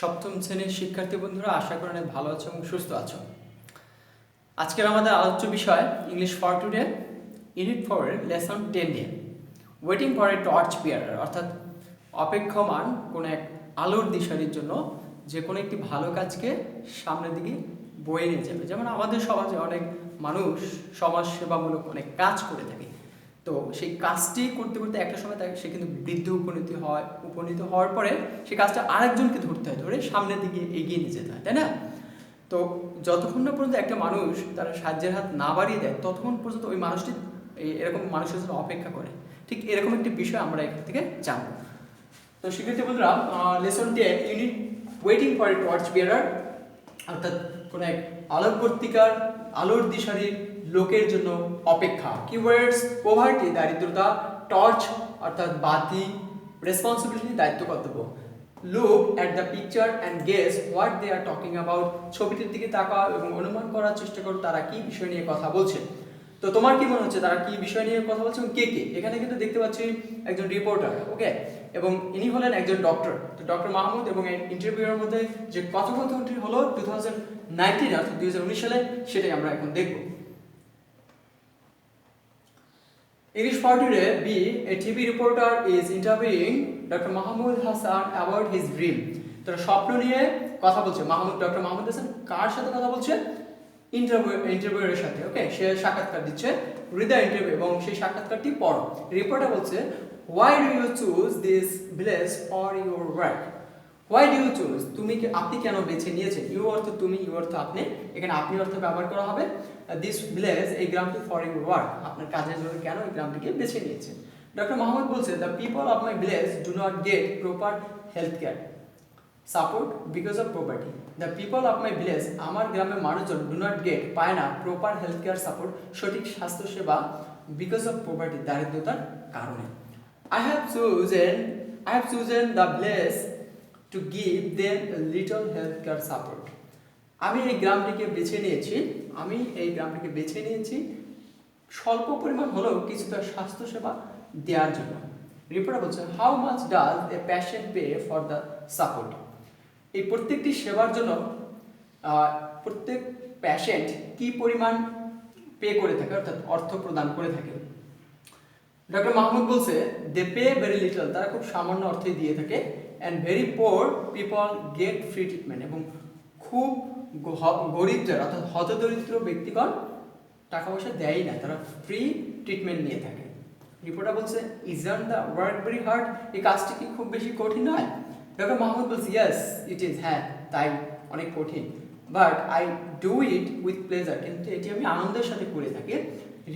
সপ্তম শ্রেণীর শিক্ষার্থী বন্ধুরা, আশা করি অনেক ভালো আছো এবং সুস্থ আছো। আজকের আমাদের আলোচ্য বিষয় English for today, unit 4 lesson 10 নিয়ে waiting for a torch bearer, অর্থাৎ অপেক্ষমান কোনো এক আলোর দিশারির জন্য যে কোনো একটি ভালো কাজকে সামনের দিকে বয়ে নিয়ে যাবে। যেমন আমাদের সমাজে অনেক মানুষ সমাজ সেবামূলক অনেক কাজ করে থাকে, তো সেই কাজটি করতে করতে একটা সময় সে কিন্তু বৃদ্ধ উপনীত হওয়ার পরে সেই কাজটা আরেকজনকে ধরতে হয়, ধরে সামনের দিকে এগিয়ে নিয়ে যেতে হয়, তাই না? তো যতক্ষণ না পর্যন্ত একটা মানুষ তার সাহায্যের হাত না বাড়িয়ে দেয় ততক্ষণ পর্যন্ত ওই মানুষটি এরকম মানুষের জন্য অপেক্ষা করে। ঠিক এরকম একটি বিষয় আমরা এখান থেকে জানবো। তো শিক্ষার্থী বন্ধুরা, lesson 10 unit waiting for a torch bearer, অর্থাৎ কোনো এক আলোকবর্তিকার আলোর দিশারির লোকের জন্য অপেক্ষা। কিওয়ার্ডস: পভার্টি দারিদ্রতা, টর্চ অর্থাৎ বাতি, রেসপন্সিবিলিটি দায়িত্ব কর্তব্য। Look at the picture and guess what they are talking about, ছবিটির দিকে তাকাও এবং অনুমান করার চেষ্টা করো তারা কি বিষয় নিয়ে কথা বলছে। তো তোমার কি মনে হচ্ছে তারা কি বিষয় নিয়ে কথা বলছে এবং কে কে? এখানে কিন্তু দেখতে পাচ্ছি একজন রিপোর্টার, ওকে, এবং ইনি হলেন একজন ডক্টর। তো ডক্টর মাহমুদ এবং ইন্টারভিউয়ের মধ্যে যে কথোপকথনটি হলো 2019 অর্থাৎ 2019 সালে, সেটাই আমরা এখন দেখব। English for today B. A TV reporter is interviewing Dr. Mahmoud Hassan about his dream. তো স্বপ্ন নিয়ে কথা বলছে ডক্টর মাহমুদ হাসান কার সাথে কথা বলছে? ইন্টারভিউয়ের সাথে, ওকে। সে সাক্ষাৎকার দিচ্ছে, রিড দ্য ইন্টারভিউ, এবং সেই সাক্ষাৎকারটি পড়ো। রিপোর্টার বলছে, why do you choose this place for your work? Why do you choose? আপনি কেন বেছে নিয়েছেন? ইউ অর্থ তুমি, ইউ অর্থ আপনি, এখানে আপনি অর্থ ব্যবহার করা হবে। দিস ভিলেজ, এই গ্রামটি, ফর ইউর ওয়ার্ক, আপনার কাজের জন্য কেন এই গ্রামটিকে বেছে নিয়েছেন? ডক্টর মাহমুদ বলছে, the people of my village do not get proper health care support because of property. The people of my village, আমার গ্রামের মানুষজন, ডু নট গেট, পায় না, প্রপার হেলথ কেয়ার সাপোর্ট, সঠিক স্বাস্থ্যসেবা, বিকজ অফ প্রপার্টি, দারিদ্রতার কারণে। I have chosen the place to give them a little healthcare support. আমি এই গ্রামটিকে বেছে নিয়েছি স্বল্প পরিমাণ হলেও কিছুটা স্বাস্থ্যসেবা দেওয়ার জন্য। রিপোর্টার বলছে, how much does a patient pay for the support? এই প্রত্যেকটি সেবার জন্য প্রত্যেক পেশেন্ট কি পরিমাণ পে করে থাকে, অর্থাৎ অর্থ প্রদান করে থাকে? ডক্টর মাহমুদ বলছে, দে পে ভেরি লিটল, তারা খুব সামান্য অর্থই দিয়ে থাকে, and very poor people gate free treatment, এবং খুব গরিব যারা, অর্থাৎ হতদরিদ্র ব্যক্তিগণ টাকা পয়সা দেয়ই না, তারা ফ্রি ট্রিটমেন্ট নিয়ে থাকে। রিপোর্টার বলছে, isn't the work very hard? এই কাজটি কি খুব বেশি কঠিন নয়? ডক্টর মাহমুদ বলছে, ইয়েস ইট ইজ, হ্যাঁ তাই, অনেক কঠিন, but I do it with pleasure, কিন্তু এটি আমি আনন্দের সাথে করে থাকি।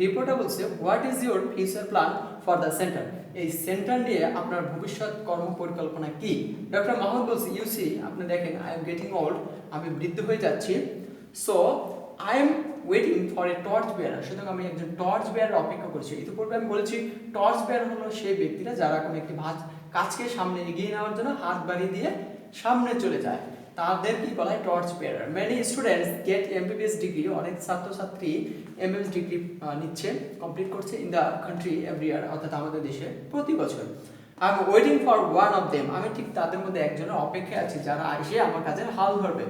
রিপোর্টার বলছে, what is your future plan for the centre? এই সেন্টার নিয়ে আপনার ভবিষ্যৎ কর্ম পরিকল্পনা কি? ডক্টর মাহমুদ বলছে, ইউ সি, আপনি দেখেন, আই এম গেটিং ওল্ড, আমি বৃদ্ধ হয়ে যাচ্ছি, so I am waiting for a torch bearer, সুতরাং আমি একজন টর্চ বেয়ারার অপেক্ষা করছি। ইতিপূর্বে আমি বলেছি টর্চ বেয়ারার হলো সেই ব্যক্তিরা যারা কোনো একটি কাজকে সামনে এগিয়ে নেওয়ার জন্য হাত বাড়িয়ে দিয়ে সামনে চলে যায়, তাদের কি বলা হয়? Torch bearer. Many students get MBBS degree, অনেক ছাত্রছাত্রী এমবিবিএস ডিগ্রি নিচ্ছে, কমপ্লিট করছে in the country every year, অর্থাৎ আমাদের দেশে প্রতি বছর। I am waiting for one of them, আমি ঠিক তাদের মধ্যে একজনের অপেক্ষায় আছি যারা এসে আমার কাজের হাল ধরবে।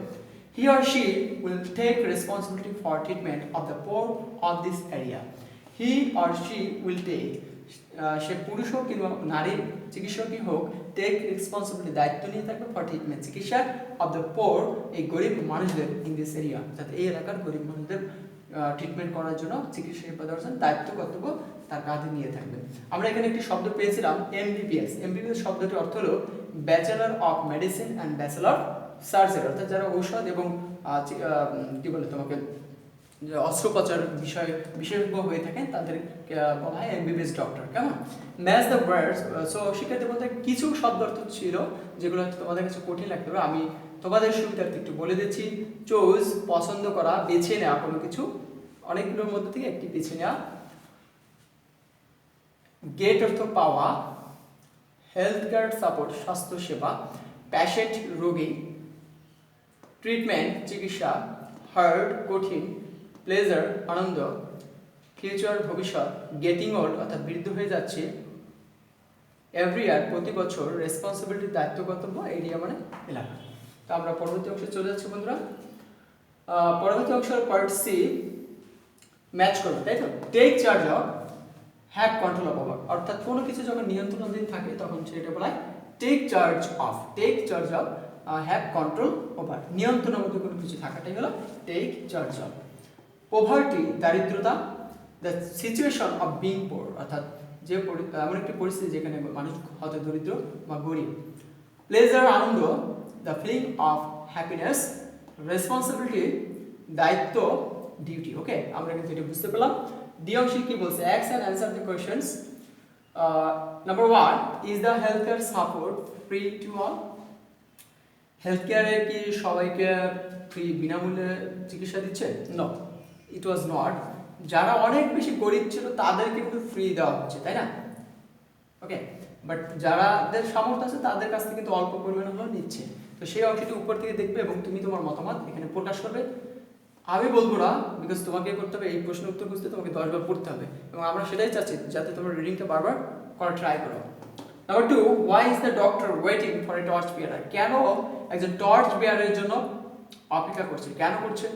He or she will take responsibility for treatment of the poor of this area. He or she will take, সে পুরুষ হোক কিংবা নারী চিকিৎসকই হোক, টেক রেসপন্সিবিলিটি, দায়িত্ব নিয়ে থাকবে, ফর ট্রিটমেন্ট, চিকিৎসা, অফ দ্য পোর, এই গরিব মানুষদের, ইন দিস এরিয়া, অর্থাৎ এই এলাকার গরিব মানুষদের ট্রিটমেন্ট করার জন্য, চিকিৎসা সেবা দেওয়ার জন্য দায়িত্ব কর্তব্য তার কাঁধে নিয়ে থাকবে। আমরা এখানে একটি শব্দ পেয়েছিলাম এমবিবিএস। এমবিবিএস শব্দটির অর্থ হলো bachelor of medicine and bachelor surgery, অর্থাৎ যারা ঔষধ এবং কি বলে তোমাকে অস্ত্রোপচার বিশেষজ্ঞ হয়ে থাকেন তাদের বলা হয় এমবিবিএস ডক্টর, কেমন? Match the words. সো শিক্ষার্থী বলতে কিছু শব্দ অর্থ ছিল যেগুলো তোমাদের কাছে কঠিন লাগতে পারে, আমি তোমাদের সুবিধার্থে একটু বলে দিচ্ছি। চুজ, পছন্দ করা, বেছে নেওয়া, কোনো কিছু অনেকগুলোর মধ্যে থেকে একটি বেছে নেওয়া। গেট অর্থ পাওয়া, হেলথ কেয়ার সাপোর্ট, স্বাস্থ্য সেবা, প্যাশেন্ট রোগী, ট্রিটমেন্ট চিকিৎসা, হার্ড কঠিন, প্লেজার আনন্দ, ফিউচার ভবিষ্যৎ, গেটিং ওল্ড অর্থাৎ বৃদ্ধ হয়ে যাচ্ছে, এভরি ইয়ার প্রতি বছর, রেসপন্সিবিলিটি দায়িত্ব কর্তব্য, এরিয়া মানে এলাকা। তো আমরা পরবর্তী অংশে চলে যাচ্ছি বন্ধুরা। পরবর্তী অংশ পার্ট সি ম্যাচ করবে, তাই তো। Take charge of, have control of over, অর্থাৎ কোনো কিছু যখন নিয়ন্ত্রণাধীন থাকে তখন সেটা বলা হয় take charge of. Take charge of, have control over, নিয়ন্ত্রণের মধ্যে কোনো কিছু থাকাটাই হলো টেক চার্জ অফ। পভার্টি, দারিদ্রতা, the situation of being poor, অর্থাৎ যে এমন একটি পরিস্থিতি যেখানে মানুষ হয়তো দরিদ্র বা গরিব। প্লেজার, আনন্দ, the feeling of happiness. Responsibility, দায়িত্ব, ডিউটি। ওকে, আমরা কিন্তু এটা বুঝতে পেলাম। ডি অংশে কি বলছে, অ্যাক্স and answer the questions. Number 1, is the health care support free to all? Health কেয়ারে কি সবাইকে ফ্রি বিনামূল্যে চিকিৎসা দিচ্ছে? No, it was not. যারা অনেক বেশি গরিব ছিল তাদের কিন্তু ফ্রি দেওয়া হচ্ছে, তাই না? ওকে, বাট যাদের সামর্থ্য আছে তাদের কাছ থেকে কিন্তু অল্প পরিমাণে হলেও নিচ্ছে। তো সেই অংশটি উপর থেকে দেখবে এবং তুমি তোমার মতামত এখানে প্রকাশ করবে। আমি বলবো না, বিকজ তোমাকে করতে হবে, এই প্রশ্নের উত্তর বুঝতে তোমাকে 10 বার পড়তে হবে এবং আমরা সেটাই চাচ্ছি যাতে তোমার রিডিংটা বারবার করা ট্রাই করো। Number 2, why is the doctor waiting for a torch bearer? কেন একজন টর্চ বিয়ারের জন্য অপেক্ষা করছে? কেন করছে?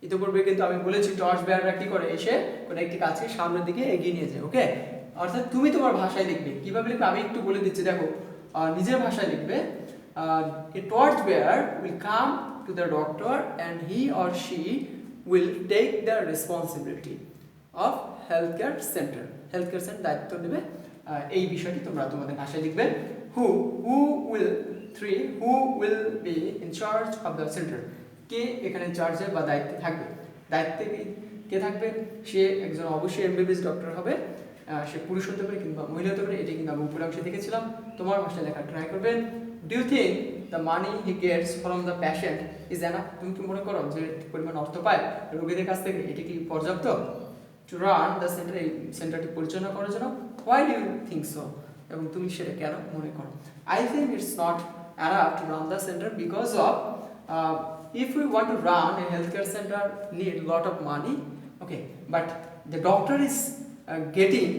ইতিপূর্বে কিন্তু আমি বলেছি টর্চ বিয়াররা কি করে, এসে কোনো একটি কাজকে সামনের দিকে এগিয়ে নিয়ে যায়। ওকে, অর্থাৎ তুমি তোমার ভাষায় লিখবে। কিভাবে লিখবে আমি একটু বলে দিচ্ছি, দেখো। নিজের ভাষায় লিখবে, a torch bearer will come to the doctor and he or she will take the responsibility of healthcare center. Healthcare center দায়িত্ব নেবে, এই বিষয়টি তোমরা তোমাদের ভাষায় লিখবে। who will be in charge of the center? কে এখানে চার্জে বা দায়িত্বে থাকবে? দায়িত্বে কে থাকবে? সে একজন অবশ্যই এমবিবিএস ডক্টর হবে, সে পুরুষ হতে পারে কিংবা মহিলা হতে পারে। এটি কিন্তু আমি উপরে অংশে দেখেছিলাম, তোমার ভাষায় লেখা ট্রাই করবেন। Do you think the money he gets from the patient is enough? তুমি কি মনে করো যে পরিমাণ অর্থ পায় রোগীদের কাছ থেকে এটি কি পর্যাপ্ত? to run the center, এই সেন্টারটি পরিচালনা করার জন্য? why do you think so? এবং তুমি সেটা কেন মনে করো? I think it's not enough to run the center because of if we want to run a healthcare center need a lot of money. Okay, but the doctor is getting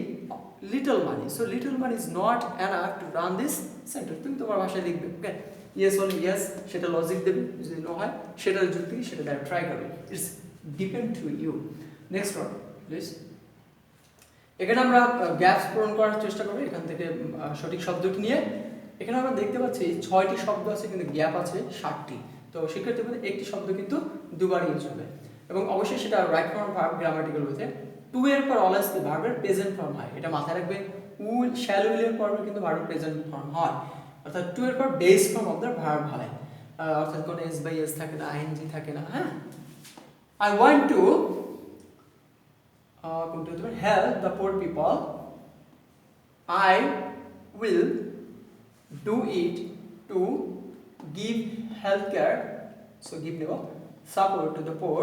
little money, so little money is not enough to run this center. তুমি তোমার ভাষায় লিখবে। ওকে, yes হলে yes, সেটা logic দেবে, যদি no হয় সেটার যুক্তি সেটা দ্বারা ট্রাই করবে। It's depend to you. Next one please. এখানে আমরা গ্যাপস পূরণ করার চেষ্টা করব এখান থেকে সঠিক শব্দটি নিয়ে। এখানে আমরা দেখতে পাচ্ছি 6টি শব্দ আছে কিন্তু গ্যাপ আছে 7টি। তো শিক্ষার্থীদের মধ্যে একটি শব্দ কিন্তু দুবার ইউজ হবে এবং অবশ্যই সেটা রাইট ফর্ম ভার্ব গ্রামাটিক্যাল ওয়েতে। টু এর পর অলওয়েজ দি ভার্বের প্রেজেন্ট ফর্ম হয়, এটা মাথায় রাখবে। উইল, শ্যাল, উইল এর পর কিন্তু ভার্বের প্রেজেন্ট ফর্ম হয়, অর্থাৎ টু এর পর base form of the verb হয়, অর্থাৎ কোনো এস বাই এস থাকে না, আইএনজি থাকে না। হ্যাঁ, আই ওয়ান্ট টু কোনটা হতে পারে, help the poor people. I will do it to give health care, so give নেব, support to the poor.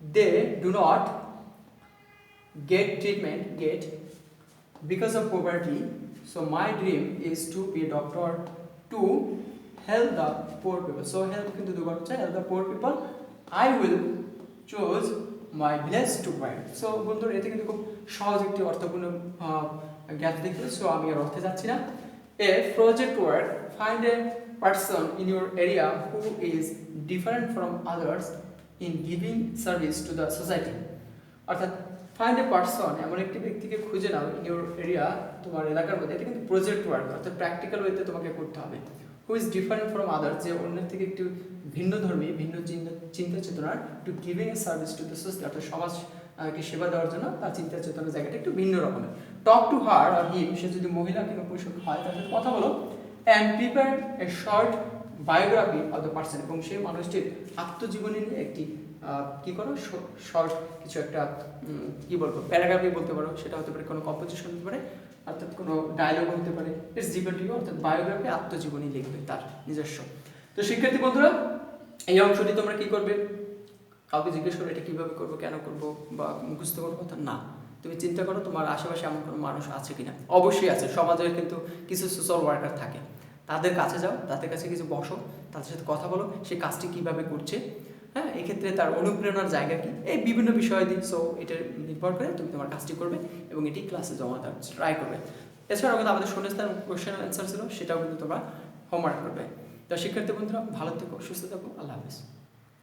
They do not get treatment because of poverty, so my dream is to be a doctor to help the poor people. So help কিন্তু দুবার হচ্ছে, help the poor people. I will choose my village to provide. So বন্ধুরা এতে কিন্তু খুব সহজ একটি অর্থপূর্ণ গ্যাপ দেখবে, সো আমি আর অর্থে যাচ্ছি না। A project work, find a person in your area who is different from others in giving service to the society. অর্থাৎ ফাইন্ড এ পারসন, এমন একটি ব্যক্তিকে খুঁজে নাও ইন ইউর এরিয়া, তোমার এলাকার মধ্যে। এটা কিন্তু প্রজেক্ট ওয়ার্ক, অর্থাৎ প্র্যাকটিক্যাল ওয়েতে তোমাকে করতে হবে। Who is different from others, যে অন্যের থেকে একটু ভিন্ন ধর্মী, ভিন্ন চিন্তা চেতনার, two giving a service to the society, অর্থাৎ সমাজকে সেবা দেওয়ার জন্য তার চিন্তা চেতনার জায়গাটা একটু ভিন্ন রকমের। টক টু হার অর হিম, সে যদি মহিলা কিংবা পুরুষ হয় তার সাথে কথা বলো। And prepare a short biography of the person, এবং সেই মানুষটির আত্মজীবনী নিয়ে একটি কি করো, শর্ট কিছু একটা কি বলবো, প্যারাগ্রাফি বলতে পারো, সেটা হতে পারে কোনো কম্পোজিশন হতে পারে, অর্থাৎ কোনো ডায়লগ হতে পারে। ইটস ডিপেন্ড ইউ, অর্থাৎ বায়োগ্রাফি, আত্মজীবনী লিখবে তার নিজস্ব। তো শিক্ষার্থী বন্ধুরা এই অংশটি তোমরা কি করবে, কাউকে জিজ্ঞেস করো এটা কীভাবে করবো, কেন করবো বা মুখস্থ করবো, কথা না, তুমি চিন্তা করো তোমার আশেপাশে এমন কোনো মানুষ আছে কিনা। অবশ্যই আছে, সমাজের কিন্তু কিছু সোশ্যাল ওয়ার্কার থাকে, তাদের কাছে যাও, তাদের কাছে কিছু বসো, তাদের সাথে কথা বলো, সে কাজটি কীভাবে করছে, হ্যাঁ, এক্ষেত্রে তার অনুপ্রেরণার জায়গা কি, এই বিভিন্ন বিষয় দিই। সো এটা নির্ভর করে তুমি তোমার কাজটি করবে এবং এটি ক্লাসে জমা দেওয়ার ট্রাই করবে। এছাড়াও কিন্তু আমাদের শূন্যস্থান কোয়েশ্চেন অ্যান্সার ছিল, সেটাও কিন্তু তোমরা হোমওয়ার্ক করবে। তো শিক্ষার্থী বন্ধুরা ভালো থেকো, সুস্থ থাকো, আল্লাহ হাফেজ।